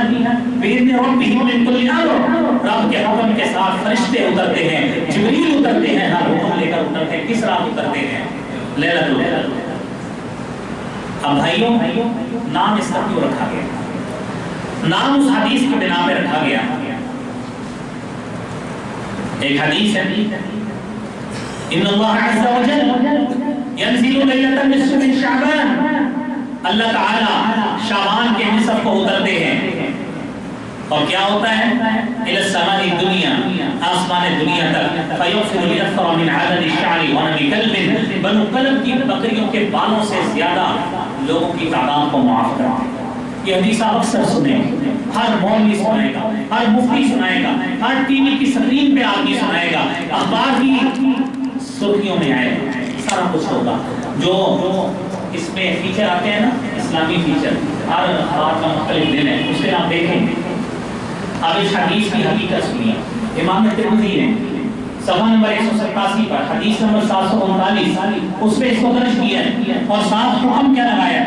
بإذن ربہم من کل امر، رب کے حکم کے ساتھ فرشتے اترتے ہیں، جبریل اترتے ہیں، ہر حکم لے کر اترتے ہیں۔ کس رات اترتے ہیں؟ لیلۃ القدر۔ اب بھائیوں نام اس کا کیوں رکھا گیا؟ نام اس حدیث کی بنا پہ رکھا گیا۔ ایک حدیث ہے، ان اللہ عز وجل ينزل ليلة النصف من شعبان، اللہ تعالی شعبان کے نصف کو اترتے ہیں، اور کیا ہوتا ہے؟ الى السماء الدنیا، آسمان دنیا تک، فیغفر لأکثر من عدد الشعر ونم کلب، بنو کلب کی بکریوں کے بالوں سے زیادہ لوگوں کی تعداد کو معاف کرتے ہیں۔ یہ حدیث آپ اکثر سنیں، ہر مولوی سنائے گا، ہر مفتی سنائے گا، ہر ٹی وی کی اسکرین پہ آدمی سنائے گا، اخبار کی سرخیوں میں آئے گا، سارا کچھ ہوگا۔ جو اس میں فیچر آتے ہیں نا، اسلامی فیچر، ہر اخبار کا مختلف دن ہے، اس میں آپ دیکھیں۔ اب اس حدیث کی حقیقت سنیے، امام ترمذی نے صفحہ نمبر 187 پر حدیث نمبر 739 اس پہ اس کو درج کیا ہے، اور ساتھ حکم کیا لگایا؟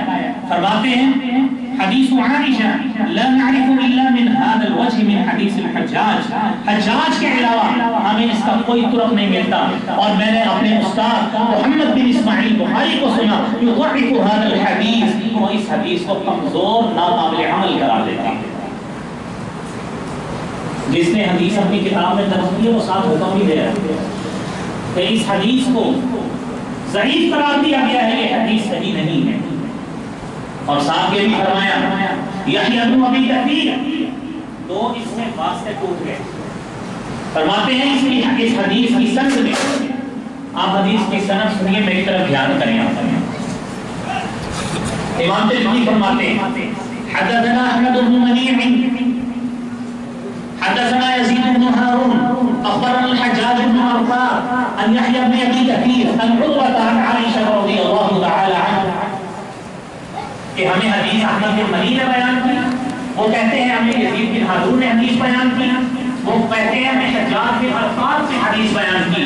فرماتے ہیں حدیث عائشہ لا نعرف الا من هذا الوجه من حدیث الحجاج، حجاج کے علاوہ ہمیں اس کا کوئی طرق نہیں ملتا، اور میں نے اپنے استاد محمد بن اسماعیل بخاری کو سنا یضعف هذا الحدیث، وہ اس حدیث کو کمزور ناقابل عمل قرار دیتے ہیں۔ جس نے حدیث اپنی کتاب میں درج کی ہے وہ ساتھ حکم بھی دے رہا ہے کہ اس حدیث کو ضعیف قرار دیا گیا ہے، یہ حدیث صحیح نہیں ہے، اور ساتھ یہ بھی فرمایا یحییٰ بن ابی کثیر، دو اس میں واسطے ٹوٹ گئے، فرماتے ہیں اس حدیث کی سند میں، آپ حدیث کی سند سنیے، میری طرف دھیان کریں آپ۔ امام ترمذی فرماتے ہیں حدثنا احمد بن منیع حدثنا يزيد بن هارون اخبرنا الحجاج بن عرفات عن يحيى بن ابي كثير عن عروة عن عائشة رضي الله تعالى عنها کہ ہمیں حدیث احمد بن منیع نے بیان کی، وہ کہتے ہیں ہمیں یزید بن ہارون نے حدیث بیان کی، وہ کہتے ہیں ہمیں حجاج بن عرفات سے حدیث بیان کی،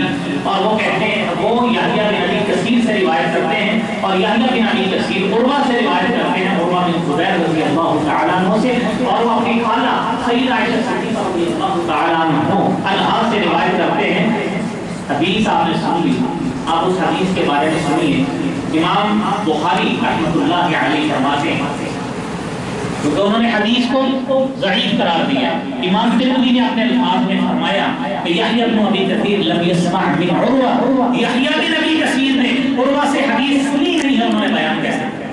اور وہ کہتے ہیں وہ یحییٰ بن ابی کثیر سے روایت کرتے ہیں، اور یحییٰ بن ابی کثیر عروہ سے روایت کرتے ہیں، عروہ بن زبیر رضی اللہ تعالیٰ عنہ سے، اور وہ اپنی خالہ سیدہ عائشہ صدیقہ رضی اللہ تعالیٰ عنہا سے روایت کرتے ہیں۔ حدیث آپ نے سن لی، آپ اس حدیث کے بارے میں سنیے۔ امام بخاری رحمۃ اللہ علیہ فرماتے ہیں، کیونکہ انہوں نے حدیث کو ضعیف قرار دیا، امام ترمذی نے اپنے الفاظ میں فرمایا کہ یحییٰ بن ابی کثیر لم یسمع من عروہ، یحییٰ بن ابی کثیر نے عروہ سے حدیث سنی نہیں ہے، انہوں نے بیان کیسے کیا؟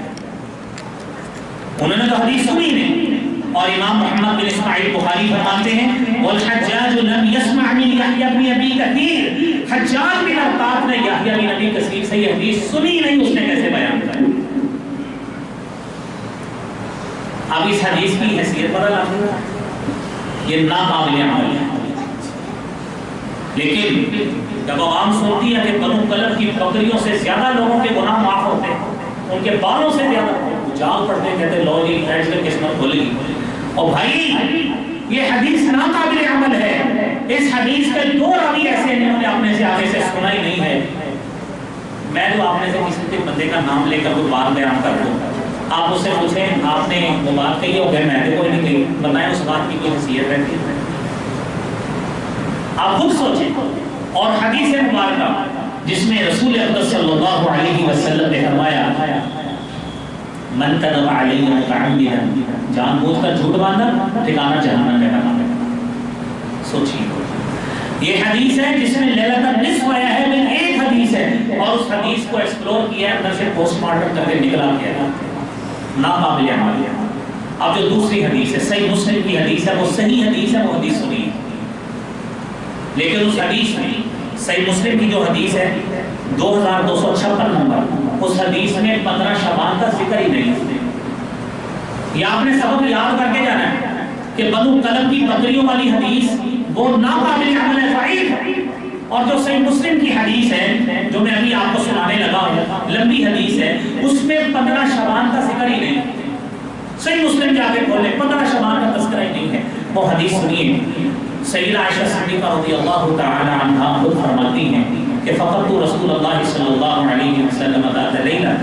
انہوں نے تو حدیث سنی نہیں۔ اور امام محمد بن اسماعیل بخاری فرماتے ہیں والحجاج لم يسمع من یحییٰ بن ابی کثیر، حجاج بن عرفات نے یحییٰ بن ابی کثیر سے یہ حدیث سنی نہیں، اس نے کیسے بیان کیا؟ اب اس حدیث کی حیثیت بدل آتی ہے، یہ ناقابل عمل ہے، لیکن جب عوام سنتی ہے کہ بنو کلب کی بکریوں سے زیادہ لوگوں کے گناہ معاف ہوتے ہیں، ان کے بالوں سے زیادہ جاگ پڑتے ہیں، کہتے ہیں لو جی بیٹھ کر قسمت کھولے گی۔ اور بھائی یہ حدیث ناقابل عمل ہے، اس حدیث کے دو راوی ایسے ہیں جنہوں نے اپنے سے آگے سے سنا ہی نہیں ہے۔ میں جو آپ میں سے کسی کے بندے کا نام لے کر کوئی بات بیان کر دوں، آپ اس سے پوچھیں آپ نے وہ بات کہی ہو گئے، میں نے کوئی نہیں کہی، بتائیں اس بات کی کوئی حیثیت رہتی ہے؟ آپ خود سوچیں۔ اور حدیث مبارکہ جس میں رسول اقدس صلی اللہ علیہ وسلم نے فرمایا من کذب علی متعمدا، جان بوجھ کر جھوٹ باندھا ٹھکانہ جہنم کا ہے۔ سوچیے، یہ حدیث ہے جس میں لیلۃ النصف آیا ہے، میں ایک حدیث ہے، اور اس حدیث کو ایکسپلور کیا ہے، اندر سے پوسٹ مارٹم کر کے نکلا گیا ہے، ناقابل عمل ہے۔ اب جو دوسری حدیث ہے صحیح مسلم کی حدیث ہے، وہ صحیح حدیث ہے، وہ حدیث سنی ہے، لیکن اس حدیث میں صحیح مسلم کی جو حدیث ہے 2256 نمبر، اس حدیث میں 15 شعبان کا ذکر ہی نہیں ہے۔ یہ آپ نے سبق یاد کر کے جانا ہے کہ بنو کلب کی بکریوں والی حدیث وہ ناقابل عمل ہے، ضعیف ہے، اور جو صحیح مسلم کی حدیث ہے جو میں ابھی آپ کو سنانے لگا ہوں، لمبی حدیث ہے، اس میں 15 شعبان کا ذکر ہی نہیں ہے۔ صحیح مسلم جا کے کھولے، 15 شعبان کا تذکرہ ہی نہیں ہے، وہ حدیث سنیے۔ سیدہ عائشہ صدیقہ رضی اللہ تعالی عنہا خود فرماتی ہیں کہ فقط رسول اللہ صلی اللہ علیہ وسلم ذات لیلہ،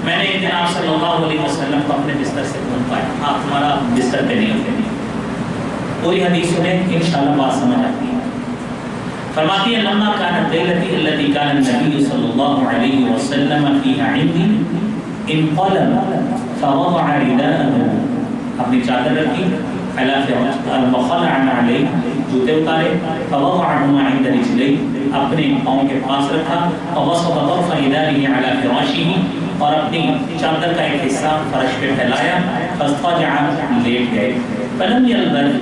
میں نے ایک دن آپ صلی اللہ علیہ وسلم کو اپنے بستر سے گھوم پایا، آپ ہمارا بستر پہ نہیں ہوتے۔ پوری حدیث سنیں انشاءاللہ بات سمجھ آتی ہے۔ فرماتی ہے لما كانت ليلتي التي كان النبي صلی اللہ علیہ وسلم فيها عندي انقلب فوضع رداءه، اپنی چادر رکھی، وخلع عليه، جوتے اتارے، فوضعهما عند رجليه، اپنے پاؤں کے پاس رکھا، وبسط طرف ردائه على فراشه، اور اپنی چادر کا ایک حصہ فرش پہ پھیلایا، فاضطجع، لیٹ گئے، فلم يلبث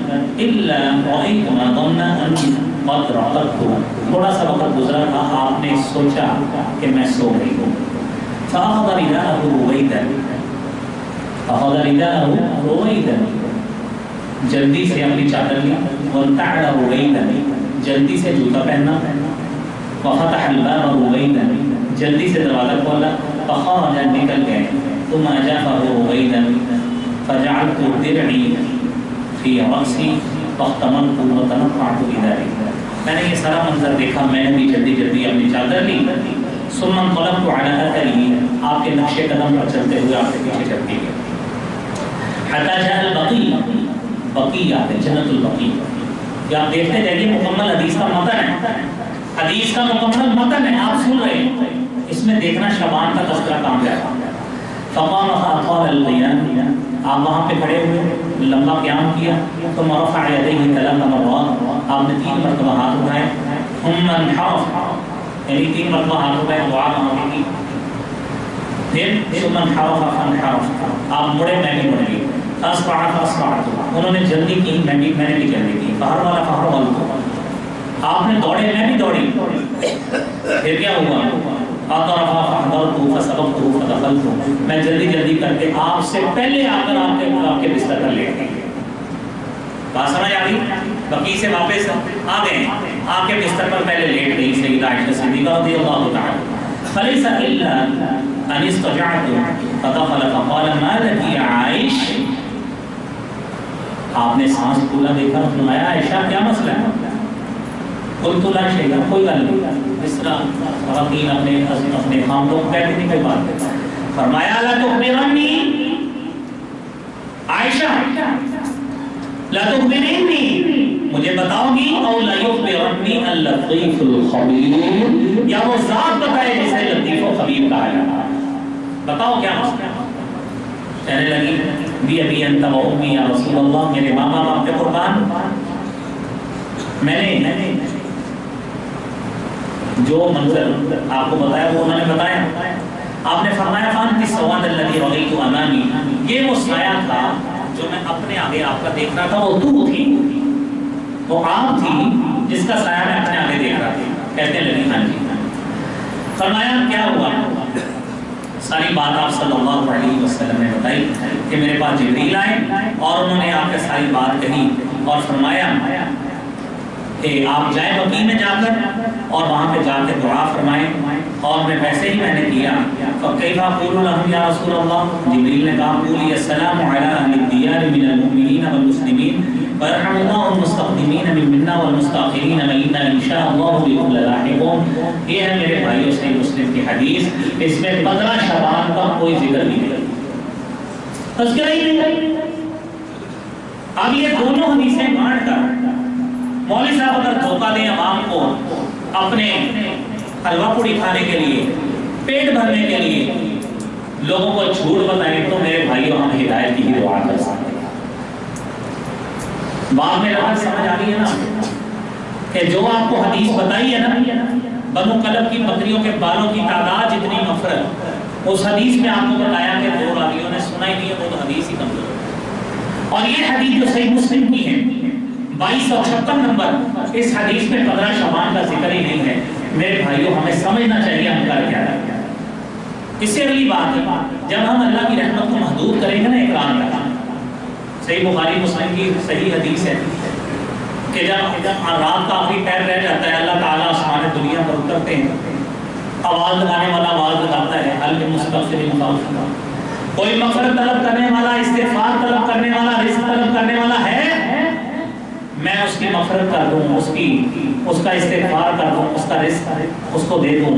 الا رأيت ما ظن اني قد رقدت، تھوڑا سا وقت گزرا تھا آپ نے سوچا کہ میں سو گئی ہوں، فأخذ رداءه رويدا، فأخذ رداءه رويدا، جلدی سے اپنی چادر لی، وانتعل رویدا، جلدی سے جوتا پہننا، وفتح الباب رویدا، جلدی سے دروازہ کھولا، فخرج، نکل گئے، ثم اجافه رویدا فجعلت درعی فی رأسی فاختملت وتنفعت بذلك، میں نے یہ سارا منظر دیکھا، میں نے بھی جلدی جلدی اپنی چادر لی، ثم انقلبت على اثره، آپ کے نقش قدم پر چلتے ہوئے آپ کے پیچھے چلتی گئی، حتی جاء البقیع، بقیع آتے جنت البقیع، یہ آپ دیکھتے جائیے مکمل حدیث کا متن ہے، حدیث کا مکمل متن ہے، آپ سن رہے ہیں، اس میں دیکھنا شعبان کا تذکرہ کام جائے۔ فقام فاطال القیام، آپ وہاں پہ کھڑے ہوئے، لمبا قیام کیا، ثم رفع یدیہ 3 مرات، آپ نے 3 مرتبہ ہاتھ اٹھائے، ثم انحرف، یعنی 3 مرتبہ ہاتھ اٹھائے، دعا مانگی کی، پھر ثم انحرف فانحرف، آپ مڑے، میں بھی مڑ گئی، فاصبعت، انہوں نے جلدی کی، میں نے بھی جلدی کی، فہرول، آپ نے دوڑے، میں بھی دوڑی، پھر کیا ہوا؟ میں جلدی جلدی کر کے آپ سے پہلے آ کر آپ کے بستر پر لیٹ گئی۔ بات سمجھ آ گئی؟ بقی سے واپس آ گئے، آپ کے بستر پر پہلے لیٹ گئی سیدہ عائشہ صدیقہ رضی اللہ تعالی فلیس الا ان استجعت فدخل فقال ما لك يا عائش، آپ نے سانس پھولا، دیکھا، فرمایا عائشہ کیا مسئلہ ہے؟ قلت لا شيء، کوئی گل نہیں، اس طرح خواتین اپنے خامدوں کو کہتے نہیں کوئی بات۔ فرمایا لا تخبرنی عائشہ، لا تخبرنی، مجھے بتاؤ گی، او لا یخبرنی اللطیف الخبیر، یا وہ ذات بتائے جسے لطیف و خبیر کہا جاتا ہے، بتاؤ کیا مسئلہ ہے؟ کہنے لگی بی ابی انت و امی یا رسول اللہ، میرے ماں باپ پہ قربان، میں نے جو منظر آپ کو بتایا وہ انہوں نے بتایا۔ آپ نے فرمایا فانتی السواد الذی رأیت امامی، یہ وہ سایہ تھا جو میں اپنے آگے آپ کا دیکھ رہا تھا، وہ تو تھی، وہ آپ تھی جس کا سایہ میں اپنے آگے دیکھ رہا تھا۔ کہتے لگی ہاں جی۔ فرمایا کیا ہوا؟ ساری بات آپ صلی اللہ علیہ وسلم نے بتائی کہ میرے پاس جبریل آئے اور انہوں نے آپ کے ساری بات کہی اور فرمایا کہ آپ جائیں بقیع میں جا کر اور وہاں پہ جا کے دعا فرمائیں، اور میں ویسے ہی میں نے کیا۔ فَكَيْفَ أَقُولُ لَهُمْ يَا رَسُولَ اللَّهِ، جبریل نے کہا قُولِي السَّلَامُ عَلَىٰ أَهْلِ الدِّيَارِ مِنَ الْمُؤْمِنِينَ وَالْمُسْلِمِينَ وَيَرْحَمُ اللَّهُ الْمُسْتَقْدِمِينَ مِنَّا وَالْمُسْتَأْخِرِينَ وَإِنَّا إِنْ شَاءَ اللَّهُ بِكُمْ لَلَاحِقُونَ۔ یہ ہے میرے بھائیوں سے مسلم کی حدیث، اس میں 15 شعبان کا کوئی ذکر نہیں ہے، تذکرہ ہی نہیں۔ اب یہ دونوں حدیثیں بانٹ کر مولوی صاحب اگر دھوکہ دیں عوام کو اپنے حلوہ پوڑی کھانے کے لیے، پیٹ بھرنے کے لیے، لوگوں کو جھوٹ بتائیں، تو میرے بھائیوں ہم ہدایت کی دعا کر سکتے ہیں۔ بعد میں بات سمجھ آ گئی ہے نا کہ جو آپ کو حدیث بتائی ہے نا بنو کلب کی بکریوں کے بالوں کی تعداد جتنی نفرت، اس حدیث میں آپ کو بتایا کہ 2 راویوں نے سنا ہی نہیں ہے، وہ تو حدیث ہی کمزور ہے۔ اور یہ حدیث جو صحیح مسلم کی ہے 2256 نمبر، اس حدیث میں 15 شعبان کا ذکر ہی نہیں ہے۔ میرے بھائیوں ہمیں سمجھنا چاہیے ہم کر کیا رہے ہیں۔ اس سے اگلی بات ہے، جب ہم اللہ کی رحمت کو محدود کریں گے نا اقرار کا، صحیح بخاری مسلم کی صحیح حدیث ہے کہ جب رات کا آخری پہر رہ جاتا ہے، اللہ تعالیٰ آسمان دنیا پر اترتے ہیں، آواز لگانے والا آواز لگاتا ہے، حل مستغفر مغفرہ، کوئی مغفرت طلب کرنے والا، استغفار طلب کرنے والا، رزق طلب کرنے والا ہے، میں اس کی مغفرت کر دوں، اس کا استغفار کر دوں، اس کا رزق اس کو دے دوں۔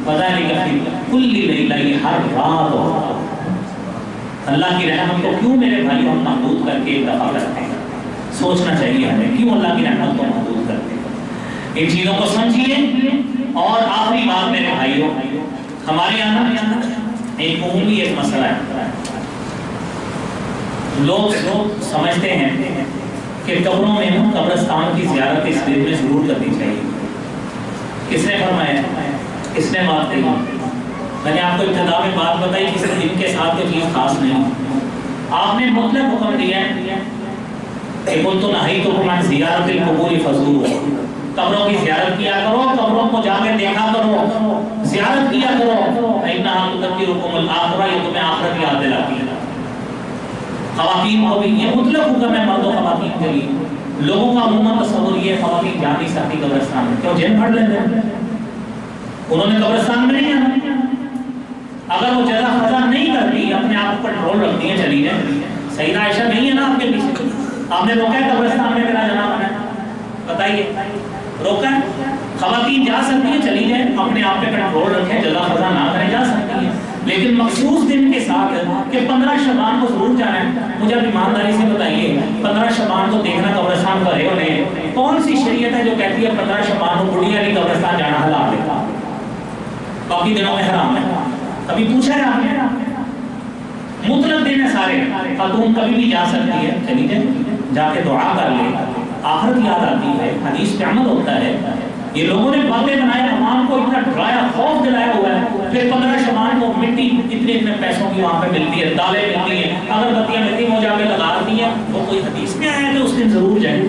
پتہ نہیں کہ کل لیلہ، یہ ہر رات ہو۔ اللہ کی رحمت کو کیوں میرے بھائی ہم محدود کر کے ایک دفعہ کرتے ہیں؟ سوچنا چاہیے ہمیں کیوں اللہ کی رحمت کو محدود کرتے ہیں۔ ان چیزوں کو سمجھیے۔ اور آخری بات میرے بھائیوں، ہمارے یہاں ایک عمومی ایک مسئلہ ہے، لوگ سمجھتے ہیں کہ قبروں میں قبرستان کی زیارت اس دن میں ضرور کرنی چاہیے۔ کس نے فرمایا؟ کس نے بات کہی؟ میں نے آپ کو ابتدا میں بات بتائی کہ اس دن کے ساتھ کوئی چیز خاص نہیں، آپ نے مطلق حکم دیا ہے کہ قلت نہیتکم عن زیارت القبور فزوروا، قبروں کی زیارت کیا کرو، قبروں کو جا کے دیکھا کرو، زیارت کیا کرو، فإنها تذکرکم الآخرہ، یہ تمہیں آخرت کی یاد دلاتی ہے۔ خواتین کو بھی یہ مطلق حکم ہے، مرد و خواتین کے لیے۔ لوگوں کا عموماً تصور یہ خواتین جا نہیں سکتی قبرستان میں، کیوں جن پڑھ لیتے ہیں، انہوں نے قبرستان میں نہیں آنا۔ اگر وہ جزا فضا نہیں کرتی، اپنے آپ کو کنٹرول رکھتی ہیں، چلی جائیں۔ سیدہ عائشہ نہیں ہے نا آپ کے پیچھے، آپ نے روکا ہے قبرستان میں میرا جناب ہے، بتائیے روکا ہے؟ خواتین جا سکتی ہیں، چلی جائیں، اپنے آپ پہ کنٹرول رکھیں، جزا فضا نہ کریں، جا سکتی ہیں، لیکن مخصوص دن کے ساتھ کہ 15 شعبان کو ضرور جانا ہے۔ مجھے اب ایمانداری سے بتائیے 15 شعبان کو دیکھنا قبرستان بھرے ہونے ہیں، کون سی شریعت ہے جو کہتی ہے 15 شعبان کو بڑھیا نہیں قبرستان جانا حلال ہے، باقی دنوں میں حرام ہے؟ کبھی پوچھا ہے آپ نے؟ مطلق دن ہے سارے، خاتون کبھی بھی جا سکتی ہے، چلی جائے، جا کے دعا کر لے، آخرت یاد آتی ہے، حدیث پہ عمل ہوتا ہے۔ یہ لوگوں نے باتیں بنائے، عوام کو اتنا ڈرایا، خوف دلایا ہوا ہے، پھر 15 شعبان کو مٹی اتنے پیسوں کی وہاں پہ ملتی ہے، دالیں ملتی ہیں، اگر بتیاں ملتی ہیں وہ جا کے لگا دیتی ہیں، وہ کوئی حدیث میں آیا کہ اس دن ضرور جائیں؟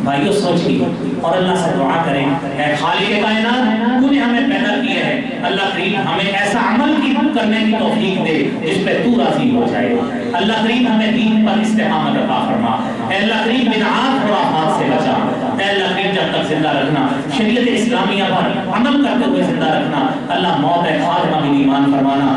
بھائیو سوچیے اور اللہ سے دعا کریں، اے خالق کائنات تو نے ہمیں پیدا کیا ہے، اللہ کریم ہمیں ایسا عمل کرنے کی توفیق دے جس پہ تو راضی ہو جائے، اللہ کریم ہمیں دین پر استقامت عطا فرما، اے اللہ کریم بدعات خرافات سے بچا، اے اللہ کریم جب تک زندہ رکھنا شریعت اسلامیہ پر عمل کرتے ہوئے زندہ رکھنا، اللہ موت خاتمہ بالایمان فرمانا،